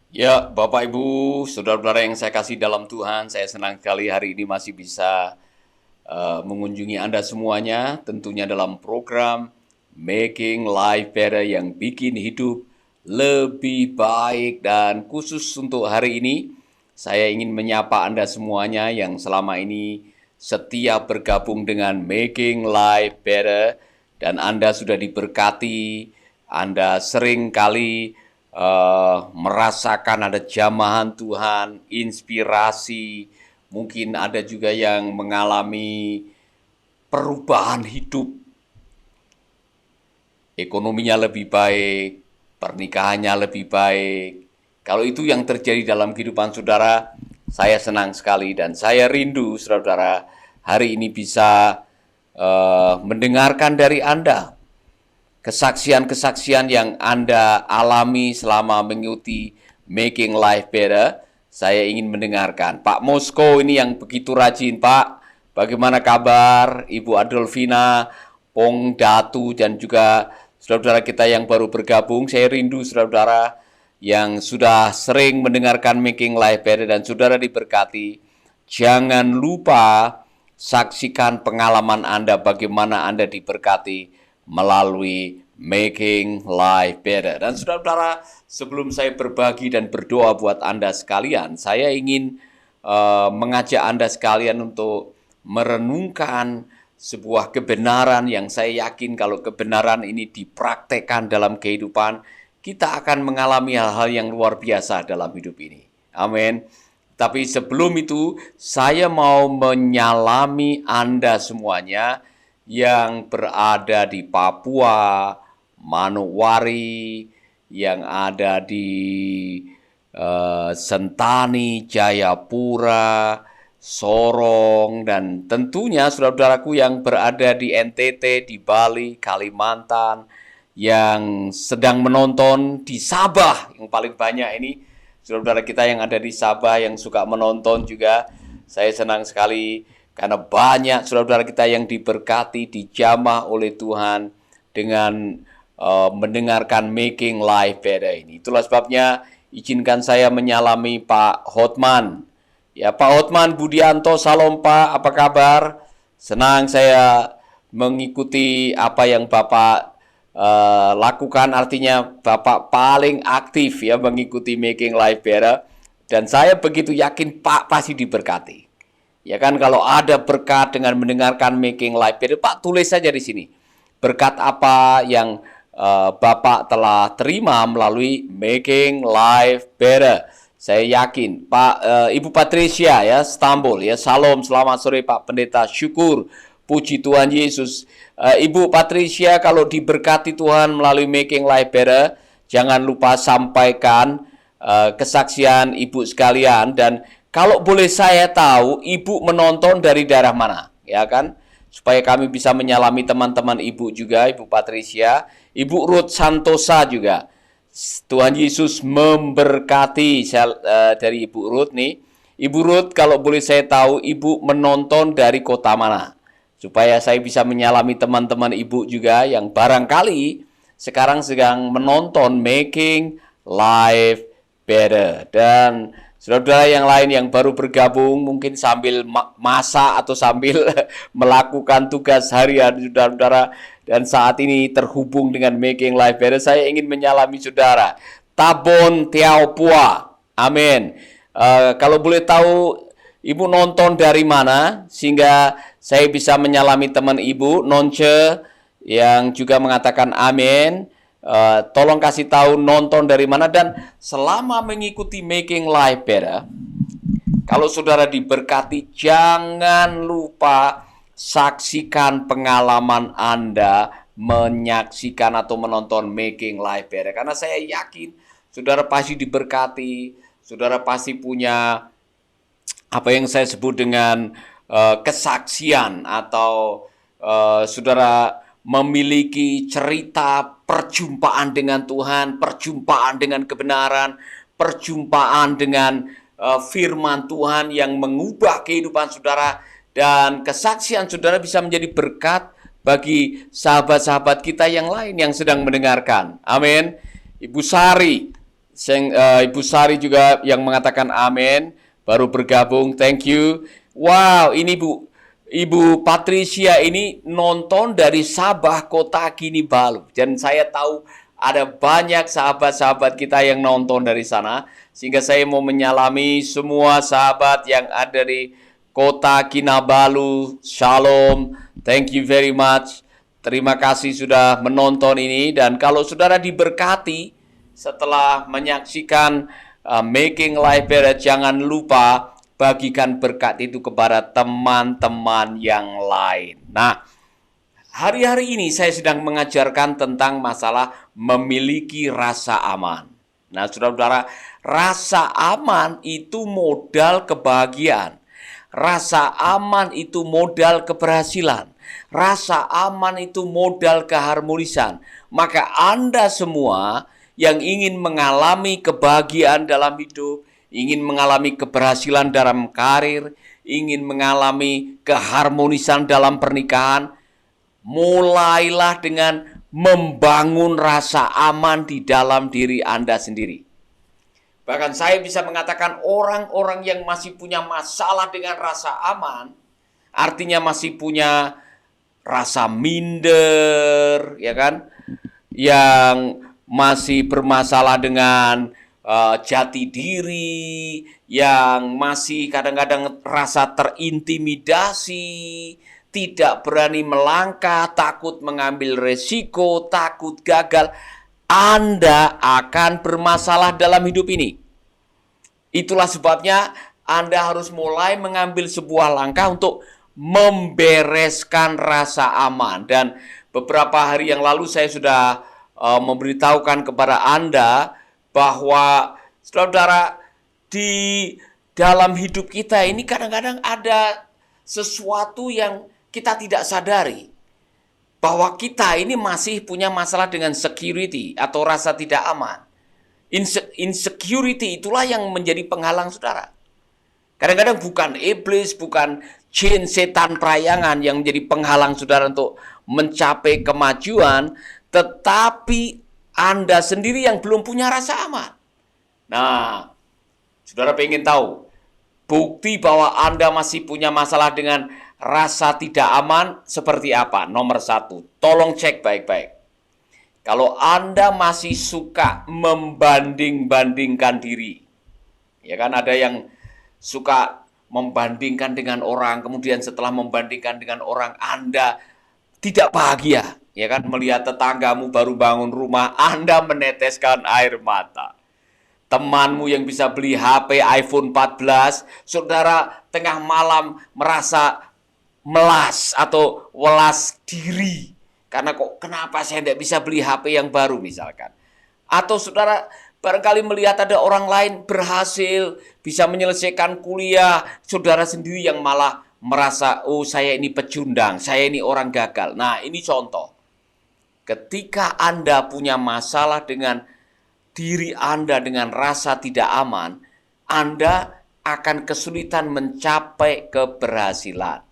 Ya, Bapak Ibu, saudara-saudara yang saya kasih dalam Tuhan, saya senang sekali hari ini masih bisa mengunjungi Anda semuanya, tentunya dalam program Making Life Better yang bikin hidup lebih baik. Dan khusus untuk hari ini, saya ingin menyapa Anda semuanya yang selama ini setia bergabung dengan Making Life Better, dan Anda sudah diberkati. Anda sering kali merasakan ada jamahan Tuhan, inspirasi. Mungkin ada juga yang mengalami perubahan hidup, ekonominya lebih baik, pernikahannya lebih baik. Kalau itu yang terjadi dalam kehidupan saudara, saya senang sekali dan saya rindu saudara-saudara hari ini bisa mendengarkan dari Anda kesaksian-kesaksian yang Anda alami selama mengikuti Making Life Better. Saya ingin mendengarkan. Pak Mosko ini yang begitu rajin, Pak. Bagaimana kabar Ibu Adolfina, Pong Datu, dan juga saudara-saudara kita yang baru bergabung. Saya rindu saudara-saudara yang sudah sering mendengarkan Making Life Better dan saudara diberkati. Jangan lupa saksikan pengalaman Anda, bagaimana Anda diberkati melalui Making Life Better. Dan saudara-saudara, sebelum saya berbagi dan berdoa buat Anda sekalian, saya ingin mengajak Anda sekalian untuk merenungkan sebuah kebenaran yang saya yakin kalau kebenaran ini dipraktekkan dalam kehidupan, kita akan mengalami hal-hal yang luar biasa dalam hidup ini. Amin. Tapi sebelum itu, saya mau menyalami Anda semuanya yang berada di Papua, Manokwari, yang ada di Sentani, Jayapura, Sorong, dan tentunya saudara-saudaraku yang berada di NTT, di Bali, Kalimantan, yang sedang menonton di Sabah, yang paling banyak ini saudara-saudara kita yang ada di Sabah yang suka menonton juga. Saya senang sekali karena banyak saudara-saudara kita yang diberkati, dijamah oleh Tuhan dengan mendengarkan Making Life Better ini. Itulah sebabnya izinkan saya menyalami Pak Hotman. Ya, Pak Hotman Budianto, salam Pak, apa kabar? Senang saya mengikuti apa yang Bapak lakukan, artinya Bapak paling aktif ya mengikuti Making Life Better. Dan saya begitu yakin Pak pasti diberkati. Ya kan, kalau ada berkat dengan mendengarkan Making Life Better, Pak tulis saja di sini. Berkat apa yang Bapak telah terima melalui Making Life Better. Saya yakin Pak Ibu Patricia ya, Istanbul ya. Salam, selamat sore Pak Pendeta. Syukur, puji Tuhan Yesus. Ibu Patricia, kalau diberkati Tuhan melalui Making Life Better, jangan lupa sampaikan kesaksian Ibu sekalian. Dan kalau boleh saya tahu, Ibu menonton dari daerah mana? Ya kan? Supaya kami bisa menyalami teman-teman Ibu juga, Ibu Patricia, Ibu Ruth Santosa juga. Tuhan Yesus memberkati dari Ibu Ruth nih. Ibu Ruth, kalau boleh saya tahu, Ibu menonton dari kota mana? Supaya saya bisa menyalami teman-teman Ibu juga yang barangkali sekarang sedang menonton Making Life Better. Dan saudara-saudara yang lain yang baru bergabung mungkin sambil masak atau sambil melakukan tugas harian saudara-saudara dan saat ini terhubung dengan Making Life Better, saya ingin menyalami saudara. Tabon Tiaupua. Amin. Kalau boleh tahu Ibu nonton dari mana sehingga saya bisa menyalami teman Ibu Nonce yang juga mengatakan amin. Tolong kasih tahu nonton dari mana, dan selama mengikuti Making Life Better, kalau saudara diberkati, jangan lupa saksikan pengalaman Anda menyaksikan atau menonton Making Life Better. Karena saya yakin saudara pasti diberkati, saudara pasti punya apa yang saya sebut dengan kesaksian, atau saudara memiliki cerita perjumpaan dengan Tuhan, perjumpaan dengan kebenaran, perjumpaan dengan firman Tuhan yang mengubah kehidupan saudara, dan kesaksian saudara bisa menjadi berkat bagi sahabat-sahabat kita yang lain yang sedang mendengarkan. Amin. Ibu Sari, Ibu Sari juga yang mengatakan amin, baru bergabung, thank you. Wow, ini Ibu Patricia ini nonton dari Sabah, Kota Kinabalu. Dan saya tahu ada banyak sahabat-sahabat kita yang nonton dari sana. Sehingga saya mau menyalami semua sahabat yang ada di Kota Kinabalu. Shalom, thank you very much. Terima kasih sudah menonton ini. Dan kalau saudara diberkati setelah menyaksikan Making Life Better, jangan lupa bagikan berkat itu kepada teman-teman yang lain. Nah, hari-hari ini saya sedang mengajarkan tentang masalah memiliki rasa aman. Nah, saudara-saudara, rasa aman itu modal kebahagiaan. Rasa aman itu modal keberhasilan. Rasa aman itu modal keharmonisan. Maka Anda semua yang ingin mengalami kebahagiaan dalam hidup, ingin mengalami keberhasilan dalam karir, ingin mengalami keharmonisan dalam pernikahan, mulailah dengan membangun rasa aman di dalam diri Anda sendiri. Bahkan saya bisa mengatakan orang-orang yang masih punya masalah dengan rasa aman, artinya masih punya rasa minder, ya kan? Yang masih bermasalah dengan jati diri, yang masih kadang-kadang rasa terintimidasi, tidak berani melangkah, takut mengambil resiko, takut gagal, Anda akan bermasalah dalam hidup ini. Itulah sebabnya Anda harus mulai mengambil sebuah langkah untuk membereskan rasa aman. Dan beberapa hari yang lalu saya sudah memberitahukan kepada Anda bahwa saudara, di dalam hidup kita ini kadang-kadang ada sesuatu yang kita tidak sadari, bahwa kita ini masih punya masalah dengan security atau rasa tidak aman. Insecurity itulah yang menjadi penghalang saudara. Kadang-kadang bukan iblis, bukan jin, setan perayangan yang menjadi penghalang saudara untuk mencapai kemajuan, tetapi Anda sendiri yang belum punya rasa aman. Nah, saudara pengen tahu bukti bahwa Anda masih punya masalah dengan rasa tidak aman seperti apa? Nomor 1, tolong cek baik-baik. Kalau Anda masih suka membanding-bandingkan diri, ya kan, ada yang suka membandingkan dengan orang, kemudian setelah membandingkan dengan orang Anda tidak bahagia, ya kan, melihat tetanggamu baru bangun rumah, Anda meneteskan air mata. Temanmu yang bisa beli HP iPhone 14, saudara tengah malam merasa melas atau welas diri. Karena kenapa saya tidak bisa beli HP yang baru misalkan. Atau saudara barangkali melihat ada orang lain berhasil, bisa menyelesaikan kuliah, saudara sendiri yang malah merasa, oh saya ini pecundang, saya ini orang gagal. Nah, ini contoh. Ketika Anda punya masalah dengan diri Anda, dengan rasa tidak aman, Anda akan kesulitan mencapai keberhasilan.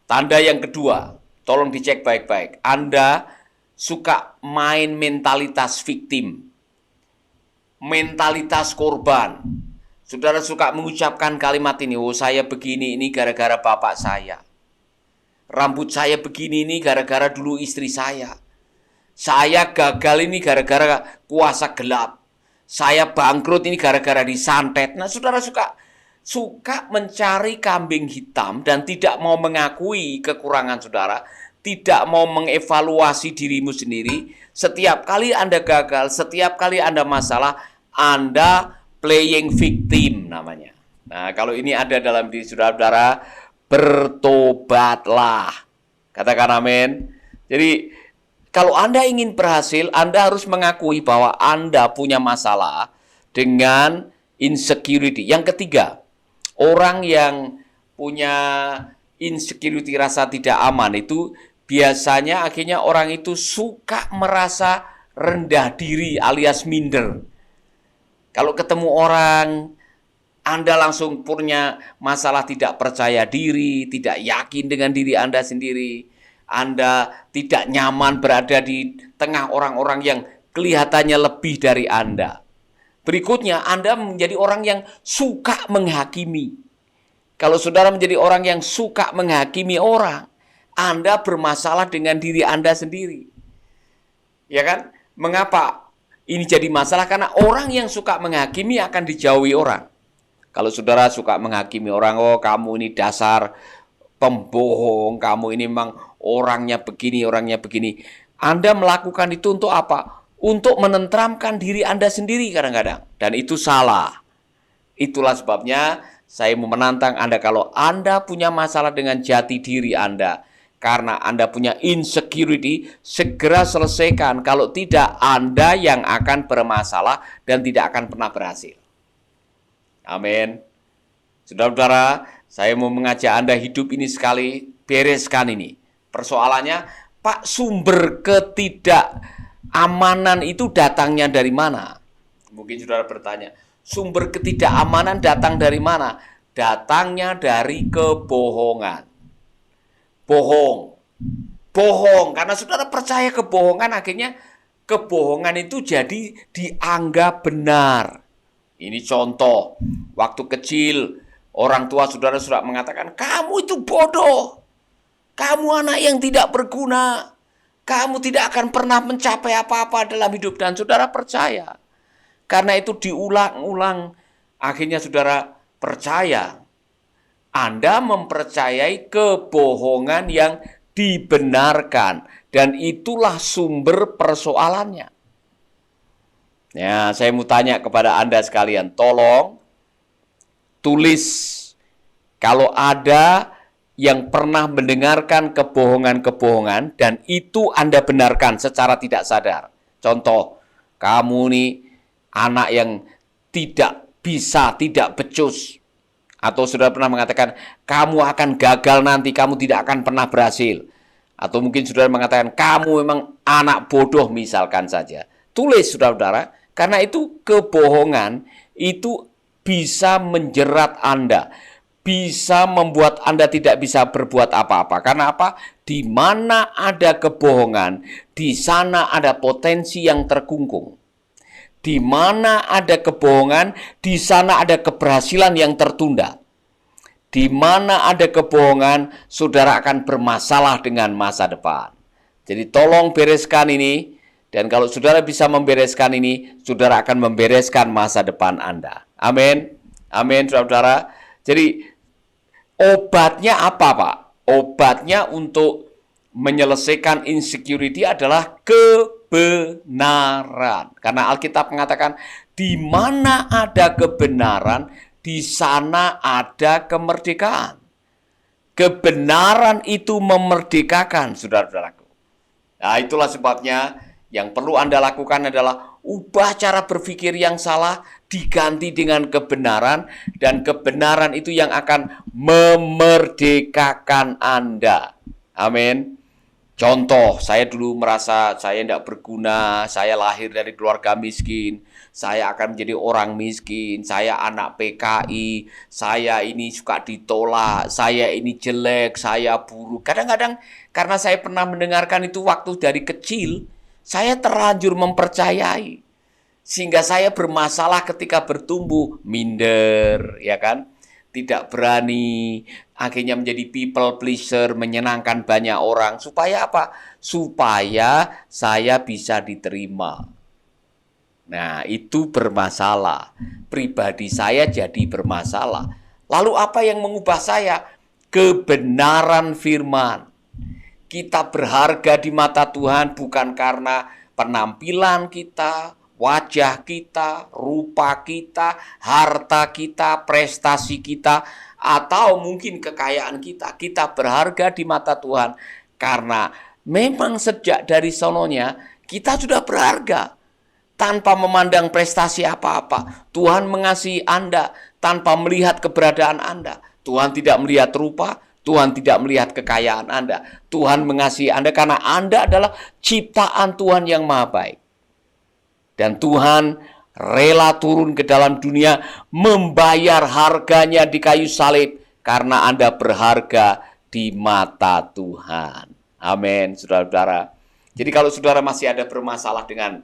Tanda yang kedua, tolong dicek baik-baik. Anda suka main mentalitas victim, mentalitas korban. Saudara suka mengucapkan kalimat ini, oh saya begini ini gara-gara bapak saya. Rambut saya begini ini gara-gara dulu istri saya. Saya gagal ini gara-gara kuasa gelap. Saya bangkrut ini gara-gara disantet. Nah, saudara suka mencari kambing hitam dan tidak mau mengakui kekurangan saudara, tidak mau mengevaluasi dirimu sendiri. Setiap kali Anda gagal, setiap kali Anda masalah, Anda playing victim namanya. Nah, kalau ini ada dalam diri saudara-saudara, bertobatlah. Katakan amin. Jadi, kalau Anda ingin berhasil, Anda harus mengakui bahwa Anda punya masalah dengan insecurity. Yang ketiga, orang yang punya insecurity, rasa tidak aman itu biasanya akhirnya orang itu suka merasa rendah diri alias minder. Kalau ketemu orang, Anda langsung punya masalah tidak percaya diri, tidak yakin dengan diri Anda sendiri. Anda tidak nyaman berada di tengah orang-orang yang kelihatannya lebih dari Anda. Berikutnya, Anda menjadi orang yang suka menghakimi. Kalau saudara menjadi orang yang suka menghakimi orang, Anda bermasalah dengan diri Anda sendiri. Ya kan? Mengapa ini jadi masalah? Karena orang yang suka menghakimi akan dijauhi orang. Kalau saudara suka menghakimi orang, oh kamu ini dasar pembohong, kamu ini memang orangnya begini. Anda melakukan itu untuk apa? Untuk menenteramkan diri Anda sendiri kadang-kadang. Dan itu salah. Itulah sebabnya saya mau menantang Anda, kalau Anda punya masalah dengan jati diri Anda, karena Anda punya insecurity, segera selesaikan. Kalau tidak, Anda yang akan bermasalah dan tidak akan pernah berhasil. Amin. Saudara-saudara, saya mau mengajak Anda hidup ini sekali, bereskan ini. Persoalannya, Pak, sumber ketidakamanan itu datangnya dari mana? Mungkin saudara bertanya, sumber ketidakamanan datang dari mana? Datangnya dari kebohongan. Bohong, karena saudara percaya kebohongan, akhirnya kebohongan itu jadi dianggap benar. Ini contoh, waktu kecil orang tua saudara sudah mengatakan, kamu itu bodoh, kamu anak yang tidak berguna, kamu tidak akan pernah mencapai apa-apa dalam hidup, dan saudara percaya. Karena itu diulang-ulang, akhirnya saudara percaya. Anda mempercayai kebohongan yang dibenarkan, dan itulah sumber persoalannya. Ya, saya mau tanya kepada Anda sekalian, tolong tulis kalau ada yang pernah mendengarkan kebohongan-kebohongan dan itu Anda benarkan secara tidak sadar. Contoh, kamu nih anak yang tidak bisa, tidak becus. Atau saudara pernah mengatakan, kamu akan gagal nanti, kamu tidak akan pernah berhasil. Atau mungkin saudara mengatakan, kamu memang anak bodoh misalkan saja. Tulis saudara-saudara, karena itu kebohongan itu bisa menjerat Anda. Bisa membuat Anda tidak bisa berbuat apa-apa. Karena apa? Di mana ada kebohongan, di sana ada potensi yang terkungkung. Di mana ada kebohongan, di sana ada keberhasilan yang tertunda. Di mana ada kebohongan, saudara akan bermasalah dengan masa depan. Jadi tolong bereskan ini, dan kalau saudara bisa membereskan ini, saudara akan membereskan masa depan Anda. Amin. Amin, saudara-saudara. Jadi obatnya apa, Pak? Obatnya untuk menyelesaikan insecurity adalah kebenaran. Karena Alkitab mengatakan, di mana ada kebenaran, di sana ada kemerdekaan. Kebenaran itu memerdekakan, saudara-saudaraku. Nah, itulah sebabnya yang perlu Anda lakukan adalah ubah cara berpikir yang salah, diganti dengan kebenaran, dan kebenaran itu yang akan memerdekakan Anda. Amin. Contoh, saya dulu merasa saya tidak berguna, saya lahir dari keluarga miskin, saya akan menjadi orang miskin, saya anak PKI, saya ini suka ditolak, saya ini jelek, saya buruk. Kadang-kadang karena saya pernah mendengarkan itu waktu dari kecil, saya terlanjur mempercayai. Sehingga saya bermasalah ketika bertumbuh, minder, ya kan? Tidak berani, akhirnya menjadi people pleaser, menyenangkan banyak orang. Supaya apa? Supaya saya bisa diterima. Nah, itu bermasalah. Pribadi saya jadi bermasalah. Lalu apa yang mengubah saya? Kebenaran firman. Kita berharga di mata Tuhan bukan karena penampilan kita, wajah kita, rupa kita, harta kita, prestasi kita, atau mungkin kekayaan kita. Kita berharga di mata Tuhan karena memang sejak dari sononya kita sudah berharga. Tanpa memandang prestasi apa-apa, Tuhan mengasihi Anda tanpa melihat keberadaan Anda. Tuhan tidak melihat rupa, Tuhan tidak melihat kekayaan Anda. Tuhan mengasihi Anda karena Anda adalah ciptaan Tuhan yang maha baik. Dan Tuhan rela turun ke dalam dunia membayar harganya di kayu salib karena Anda berharga di mata Tuhan. Amin, saudara-saudara. Jadi kalau saudara masih ada bermasalah dengan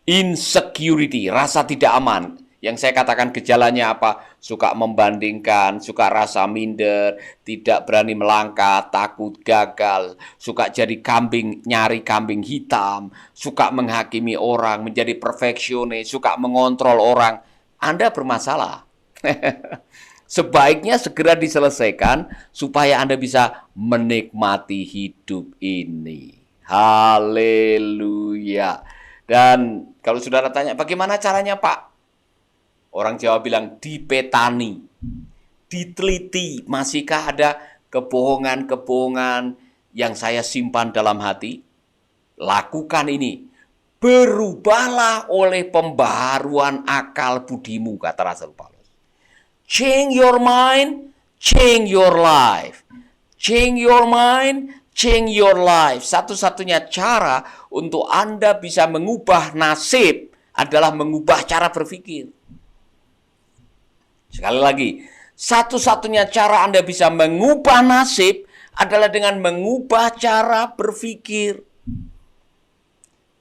insecurity, rasa tidak aman. Yang saya katakan gejalanya apa? Suka membandingkan, suka rasa minder, tidak berani melangkah, takut gagal, suka jadi nyari kambing hitam, suka menghakimi orang, menjadi perfeksionis, suka mengontrol orang. Anda bermasalah. Sebaiknya segera diselesaikan supaya Anda bisa menikmati hidup ini. Haleluya. Dan kalau saudara tanya, bagaimana caranya, Pak? Orang Jawa bilang dipetani, diteliti, masihkah ada kebohongan-kebohongan yang saya simpan dalam hati? Lakukan ini. Berubahlah oleh pembaharuan akal budimu, kata Rasul Paulus. Change your mind, change your life. Change your mind, change your life. Satu-satunya cara untuk Anda bisa mengubah nasib adalah mengubah cara berpikir. Sekali lagi, satu-satunya cara Anda bisa mengubah nasib adalah dengan mengubah cara berpikir.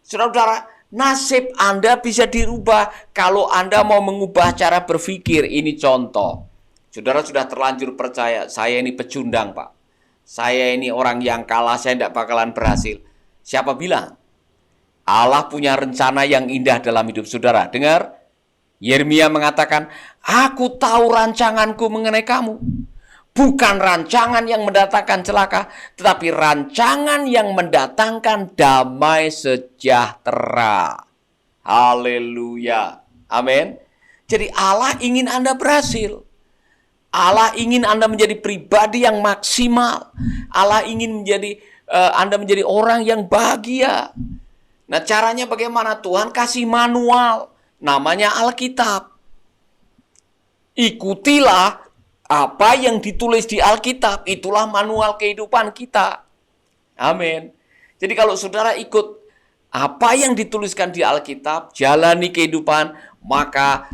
Saudara-saudara, nasib Anda bisa dirubah kalau Anda mau mengubah cara berpikir. Ini contoh. Saudara sudah terlanjur percaya, saya ini pecundang, Pak. Saya ini orang yang kalah, saya tidak bakalan berhasil. Siapa bilang? Allah punya rencana yang indah dalam hidup saudara. Dengar, Yeremia mengatakan, aku tahu rancanganku mengenai kamu. Bukan rancangan yang mendatangkan celaka, tetapi rancangan yang mendatangkan damai sejahtera. Haleluya. Amin. Jadi Allah ingin Anda berhasil. Allah ingin Anda menjadi pribadi yang maksimal. Allah ingin Anda menjadi orang yang bahagia. Nah, caranya bagaimana? Tuhan kasih manual. Namanya Alkitab. Ikutilah apa yang ditulis di Alkitab. Itulah manual kehidupan kita. Amin. Jadi kalau saudara ikut apa yang dituliskan di Alkitab, jalani kehidupan, maka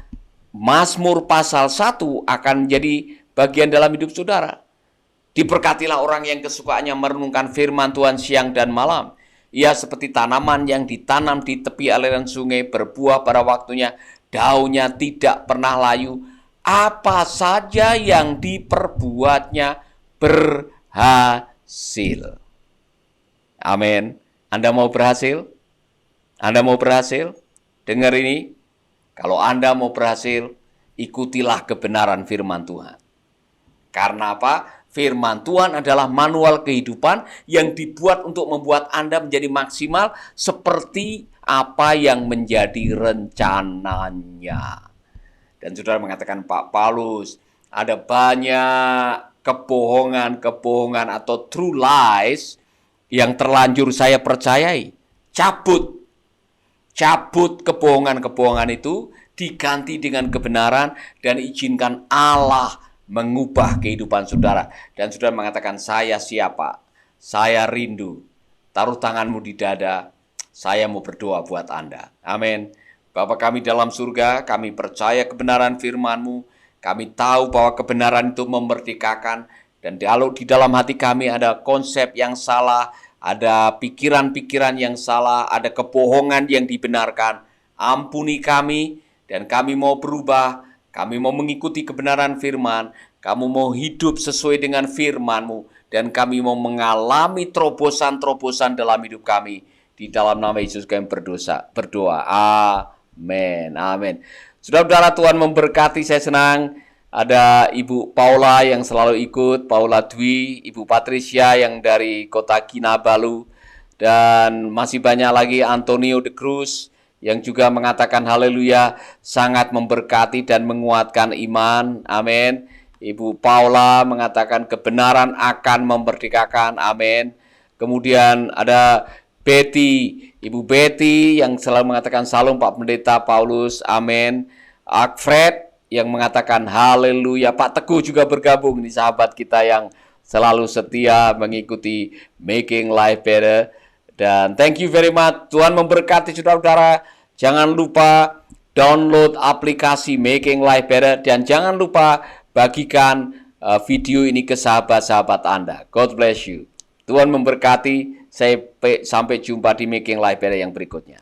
Mazmur pasal 1 akan menjadi bagian dalam hidup saudara. Diberkatilah orang yang kesukaannya merenungkan firman Tuhan siang dan malam. Ia seperti tanaman yang ditanam di tepi aliran sungai, berbuah pada waktunya, daunnya tidak pernah layu. Apa saja yang diperbuatnya berhasil. Amin. Anda mau berhasil? Anda mau berhasil? Dengar ini. Kalau Anda mau berhasil, ikutilah kebenaran firman Tuhan. Karena apa? Firman Tuhan adalah manual kehidupan yang dibuat untuk membuat Anda menjadi maksimal seperti apa yang menjadi rencananya. Dan saudara mengatakan, Pak Paulus, ada banyak kebohongan-kebohongan atau true lies yang terlanjur saya percayai. Cabut kebohongan-kebohongan itu, diganti dengan kebenaran, dan izinkan Allah mengubah kehidupan saudara. Dan saudara mengatakan, saya siapa? Saya rindu. Taruh tanganmu di dada, saya mau berdoa buat Anda. Amin. Bapa kami dalam surga, kami percaya kebenaran firman-Mu. Kami tahu bahwa kebenaran itu memerdekakan. Dan kalau di dalam hati kami ada konsep yang salah, ada pikiran-pikiran yang salah, ada kebohongan yang dibenarkan, ampuni kami, dan kami mau berubah, kami mau mengikuti kebenaran firman, kami mau hidup sesuai dengan firman-Mu, dan kami mau mengalami terobosan-terobosan dalam hidup kami. Di dalam nama Yesus kami berdoa. Amin. Amin. Saudara-saudara, Tuhan memberkati. Saya senang ada Ibu Paula yang selalu ikut, Paula Dwi, Ibu Patricia yang dari kota Kinabalu, dan masih banyak lagi Antonio de Cruz yang juga mengatakan haleluya, sangat memberkati dan menguatkan iman. Amin. Ibu Paula mengatakan kebenaran akan memerdekakan. Amin. Kemudian ada Ibu Betty yang selalu mengatakan salam Pak Pendeta Paulus. Amin. Akfred yang mengatakan haleluya. Pak Teguh juga bergabung, ini sahabat kita yang selalu setia mengikuti Making Life Better. Dan thank you very much. Tuhan memberkati saudara-saudara. Jangan lupa download aplikasi Making Life Better. Dan jangan lupa bagikan video ini ke sahabat-sahabat Anda. God bless you. Tuhan memberkati. Sampai jumpa di Making Life Better yang berikutnya.